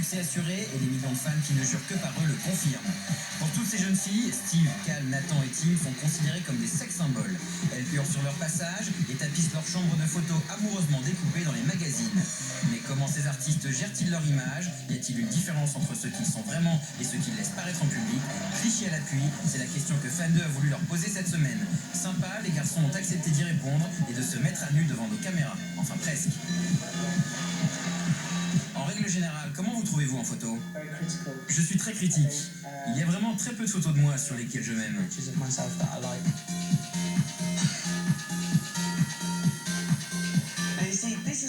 succès assuré et les millions de fans qui ne jurent que par eux le confirment. Pour toutes ces jeunes filles, Steve, Cal, Nathan et Tim sont considérés comme des sex symboles. Elles hurlent sur leur passage et tapissent leur chambre de photos amoureusement découpées dans les magazines. Mais comment ces artistes gèrent-ils leur image? Y a-t-il une différence entre ceux qu'ils sont vraiment et ceux qu'ils laissent paraître en public? Cliché à l'appui, c'est la question que Fan2 a voulu leur poser cette semaine. Sympa, les garçons ont accepté d'y répondre et de se mettre à nu devant nos caméras. Enfin presque. En règle générale, comment vous trouvez-vous en photo? Je suis très critique. Il y a vraiment très peu de photos de moi sur lesquelles je m'aime.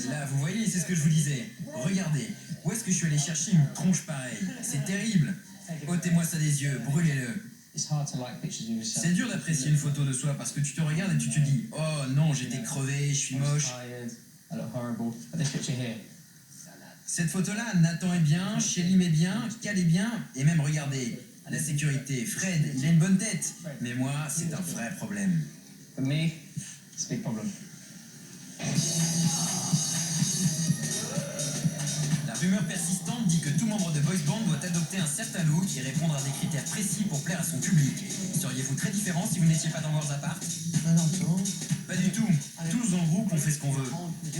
Là, vous voyez, c'est ce que je vous disais. Regardez, où est-ce que je suis allé chercher une tronche pareille? C'est terrible. Ôtez-moi ça des yeux, brûlez-le. C'est dur d'apprécier une photo de soi parce que tu te regardes et tu te dis « Oh non, j'étais crevé, je suis moche ». Cette photo-là, Nathan est bien, Shelly m'est bien, Cal est bien, et même regardez, la sécurité, Fred, il a une bonne tête. Mais moi, c'est un vrai problème. La rumeur persistante dit que tout membre de boys band doit adopter un certain look et répondre à des critères précis pour plaire à son public. Seriez-vous très différent si vous n'étiez pas dans Worlds Apart? Pas du tout. Tous dans le groupe, on fait ce qu'on veut.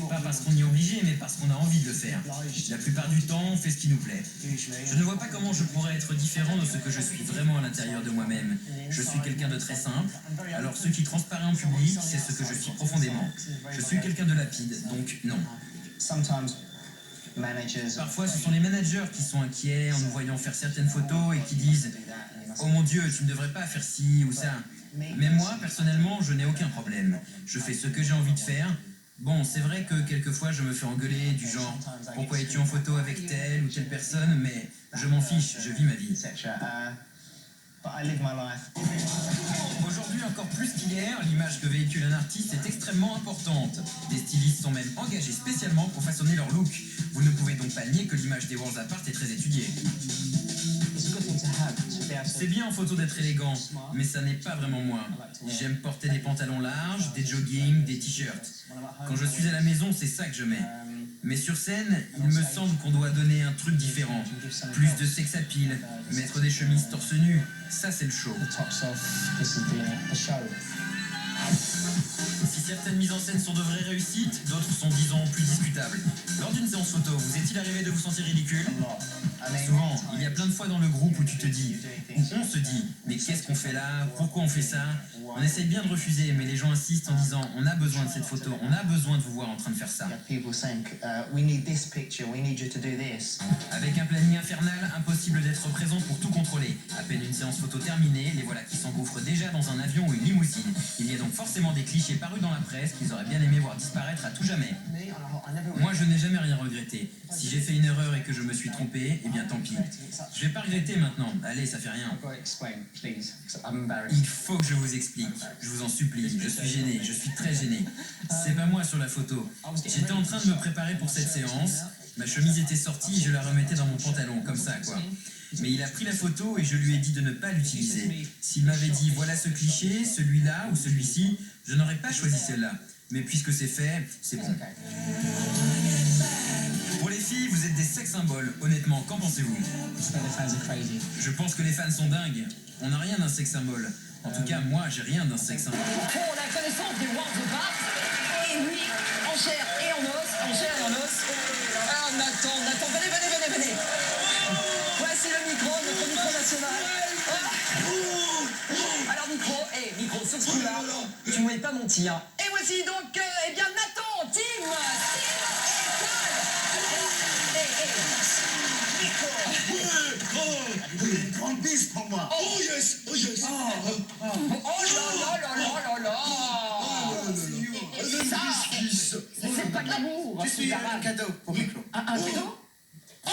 Pas parce qu'on y est obligé, mais parce qu'on a envie de le faire. La plupart du temps, on fait ce qui nous plaît. Je ne vois pas comment je pourrais être différent de ce que je suis vraiment à l'intérieur de moi-même. Je suis quelqu'un de très simple. Alors ce qui transparaît en public, c'est ce que je suis profondément. Je suis quelqu'un de lapide, donc non. Parfois, ce sont les managers qui sont inquiets en nous voyant faire certaines photos et qui disent « Oh mon Dieu, tu ne devrais pas faire ci ou ça ». Mais moi, personnellement, je n'ai aucun problème. Je fais ce que j'ai envie de faire. Bon, c'est vrai que quelquefois, je me fais engueuler du genre « Pourquoi es-tu en photo avec telle ou telle personne ?» Mais je m'en fiche, je vis ma vie. Aujourd'hui, encore plus qu'hier, l'image que véhicule un artiste est extrêmement importante. Des stylistes sont même engagés spécialement pour façonner leur look. Vous ne pouvez donc pas nier que l'image des Worlds Apart est très étudiée. C'est bien en photo d'être élégant, mais ça n'est pas vraiment moi. J'aime porter des pantalons larges, des joggings, des t-shirts. Quand je suis à la maison, c'est ça que je mets. Mais sur scène, il me semble qu'on doit donner un truc différent. Plus de sex appeal, mettre des chemises torse nu, ça c'est le show. Si certaines mises en scène sont de vraies réussites, d'autres sont disons plus discutables. Lors d'une séance photo, vous est-il arrivé de vous sentir ridicule? Souvent, il y a plein de fois dans le groupe où tu te dis, où on se dit, mais qu'est-ce qu'on fait là? Pourquoi on fait ça? On essaye bien de refuser, mais les gens insistent en disant, on a besoin de cette photo, on a besoin de vous voir en train de faire ça. Avec un planning infernal, impossible d'être présent pour tout contrôler. À peine une séance photo terminée, les voilà qui s'engouffrent déjà dans un avion ou une limousine. Il y a donc forcément des clichés parus dans la presse qu'ils auraient bien aimé voir disparaître à tout jamais. Moi, je n'ai jamais rien regretté. Si j'ai fait une erreur et que je me suis trompé, eh bien tant pis. Je vais pas regretter maintenant. Allez, ça fait rien. Il faut que je vous explique. Je vous en supplie. Je suis gêné. Je suis très gêné. C'est pas moi sur la photo. J'étais en train de me préparer pour cette séance. Ma chemise était sortie et je la remettais dans mon pantalon, comme ça, quoi. Mais il a pris la photo et je lui ai dit de ne pas l'utiliser. S'il m'avait dit voilà ce cliché, celui-là ou celui-ci, je n'aurais pas choisi celle-là. Mais puisque c'est fait, c'est bon. Pour les filles, vous êtes des sex symboles. Honnêtement, qu'en pensez-vous? Je pense que les fans sont dingues. On n'a rien d'un sex symbole. En tout cas, moi, j'ai rien d'un sex symbole. Pour la connaissance des Worlds Apart, et oui, en chair et en os, en chair et en os. Ah, Nathan, venez. Voici le micro, notre micro national. Ah. Alors micro, sur ce coup-là, tu ne m'avais pas mentir. Et voici donc, eh bien, Nathan, Tim Une grande bise pour moi. Oh yes. Oh là. Et ça, c'est pas de l'amour. Je suis un cadeau pour Micro. Un cadeau? Oh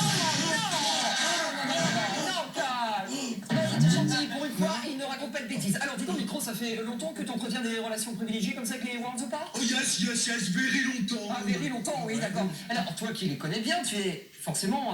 non, Cal. Il est gentil pour une fois, il ne raconte pas de bêtises. Alors dis donc, Micro, ça fait longtemps que tu entretiens des relations privilégiées comme ça avec les Worlds Apart? Oh yes, very longtemps. Ah, very longtemps, oui, d'accord. Alors toi qui les connais bien, tu es forcément